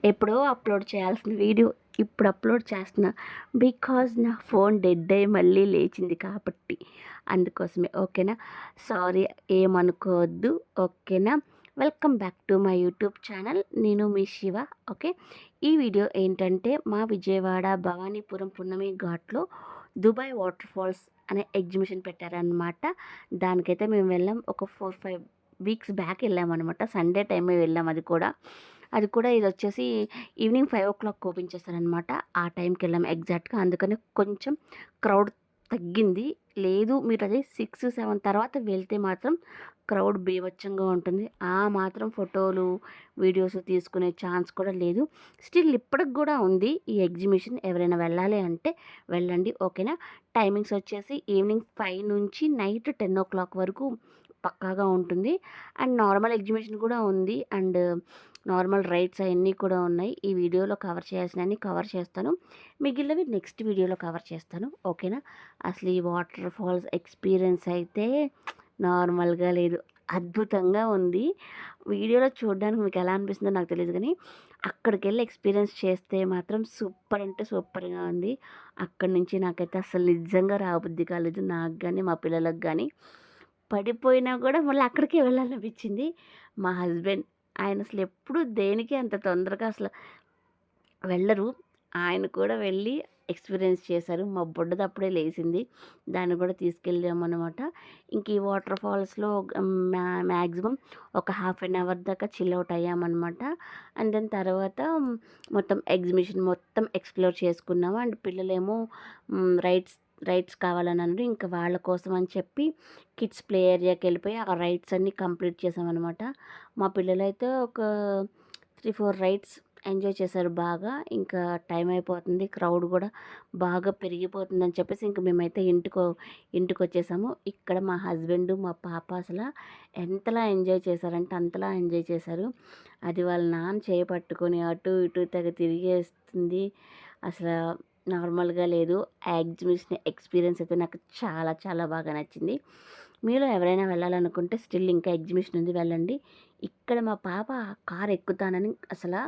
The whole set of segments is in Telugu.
ఎప్పుడో అప్లోడ్ చేయాల్సిన వీడియో ఇప్పుడు అప్లోడ్ చేస్తున్నా. బికాజ్ నా ఫోన్ డెడ్ అయ్యి మళ్ళీ లేచింది కాబట్టి అందుకోసమే. ఓకేనా, సారీ, ఏమనుకోవద్దు. ఓకేనా, welcome back to my YouTube channel. నేను మీ శివ. ఓకే, ఈ వీడియో ఏంటంటే మా విజయవాడ భవానీపురం పున్నమి ఘాట్లో దుబాయ్ వాటర్ ఫాల్స్ అనే ఎగ్జిబిషన్ పెట్టారనమాట. దానికైతే మేము వెళ్ళాం. ఒక 4-5 వీక్స్ బ్యాక్ వెళ్ళామన్నమాట. సండే టైమే వెళ్ళాం. అది కూడా ఇది వచ్చేసి ఈవినింగ్ 5 o'clock ఓపెన్ చేస్తారనమాట. ఆ టైంకి వెళ్ళాం ఎగ్జాక్ట్గా. అందుకని కొంచెం క్రౌడ్ తగ్గింది. లేదు, మీరు అది 6-7 తర్వాత వెళ్తే మాత్రం క్రౌడ్ బీభత్సంగా ఉంటుంది. ఆ మాత్రం ఫోటోలు వీడియోస్ తీసుకునే ఛాన్స్ కూడా లేదు. స్టిల్ ఇప్పటికి కూడా ఉంది ఈ ఎగ్జిబిషన్. ఎవరైనా వెళ్ళాలి అంటే వెళ్ళండి. ఓకేనా, టైమింగ్స్ వచ్చేసి ఈవినింగ్ 5 నుంచి నైట్ 10 o'clock వరకు పక్కాగా ఉంటుంది. అండ్ నార్మల్ ఎగ్జిబిషన్ కూడా ఉంది. అండ్ నార్మల్ రైడ్స్ అవన్నీ కూడా ఉన్నాయి. ఈ వీడియోలో కవర్ చేయాల్సినవన్నీ కవర్ చేస్తాను. మిగిలినవి నెక్స్ట్ వీడియోలో కవర్ చేస్తాను. ఓకేనా, అసలు ఈ వాటర్ ఫాల్స్ ఎక్స్పీరియన్స్ అయితే నార్మల్గా లేదు, అద్భుతంగా ఉంది. వీడియోలో చూడడానికి మీకు ఎలా అనిపిస్తుందో నాకు తెలియదు, కానీ అక్కడికి వెళ్ళి ఎక్స్పీరియన్స్ చేస్తే మాత్రం సూపర్ అంటే సూపర్గా ఉంది. అక్కడి నుంచి నాకైతే అసలు నిజంగా రాబుద్ది కాలేదు, నాకు కానీ మా పిల్లలకు కానీ. పడిపోయినా కూడా మళ్ళీ అక్కడికే వెళ్ళాలనిపించింది. మా హస్బెండ్, ఆయన అసలు ఎప్పుడు దేనికి అంత తొందరగా అసలు వెళ్ళరు. ఆయన కూడా వెళ్ళి ఎక్స్పీరియన్స్ చేశారు. మా బుడ్డది అప్పుడే లేచింది, దాన్ని కూడా తీసుకెళ్ళామన్నమాట. ఇంక ఈ వాటర్ ఫాల్స్లో మ్యాక్సిమం ఒక 1/2 hour దాకా చిల్ అవుట్ అయ్యామన్నమాట. అండ్ దాని తర్వాత మొత్తం ఎగ్జిబిషన్ మొత్తం ఎక్స్ప్లోర్ చేసుకున్నాము. అండ్ పిల్లలేమో రైడ్స్ కావాలని అన్నారు. ఇంకా వాళ్ళ కోసం అని చెప్పి కిడ్స్ ప్లే ఏరియాకి వెళ్ళిపోయి ఆ రైడ్స్ అన్నీ కంప్లీట్ చేసామన్నమాట. మా పిల్లలైతే ఒక 3-4 రైడ్స్ ఎంజాయ్ చేశారు బాగా. ఇంకా టైం అయిపోతుంది, క్రౌడ్ కూడా బాగా పెరిగిపోతుందని చెప్పేసి ఇంక మేమైతే ఇంటికి వచ్చేసాము. ఇక్కడ మా హస్బెండ్ మా పాప అసలు ఎంతలా ఎంజాయ్ చేశారంటే అంతలా ఎంజాయ్ చేశారు. అది వాళ్ళ నాన్న చేయి పట్టుకొని అటు ఇటు తెగ తిరిగేస్తుంది. అసలు నార్మల్గా లేదు. ఆ ఎగ్జిబిషన్ ఎక్స్పీరియన్స్ అయితే నాకు చాలా చాలా బాగా నచ్చింది. మీలో ఎవరైనా వెళ్ళాలనుకుంటే స్టిల్ ఇంకా ఎగ్జిబిషన్ ఉంది, వెళ్ళండి. ఇక్కడ మా పాప కార్ ఎక్కుతానని అసలు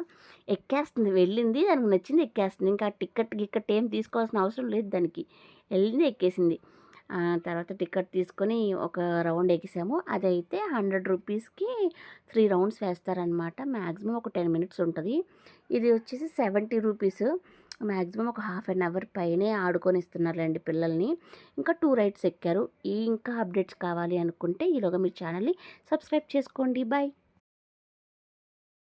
ఎక్కేస్తుంది. వెళ్ళింది, దానికి నచ్చింది, ఎక్కేస్తుంది. ఇంకా టికెట్ ఏం తీసుకోవాల్సిన అవసరం లేదు దానికి. వెళ్ళింది, ఎక్కేసింది. తర్వాత టికెట్ తీసుకొని ఒక రౌండ్ ఎక్కేసాము. అదైతే 100 రూపీస్కి 3 రౌండ్స్ వేస్తారనమాట. మ్యాక్సిమం ఒక 10 minutes ఉంటుంది. ఇది వచ్చేసి 70 రూపీస్. మ్యాక్సిమం ఒక 1/2 hour పైనే ఆడుకొని ఇస్తున్నారులేండి పిల్లల్ని. ఇంకా 2 రైడ్స్ ఎక్కారు. ఇంకా అప్డేట్స్ కావాలి అనుకుంటే ఈలోగా మీ ఛానల్ని సబ్స్క్రైబ్ చేసుకోండి. బాయ్.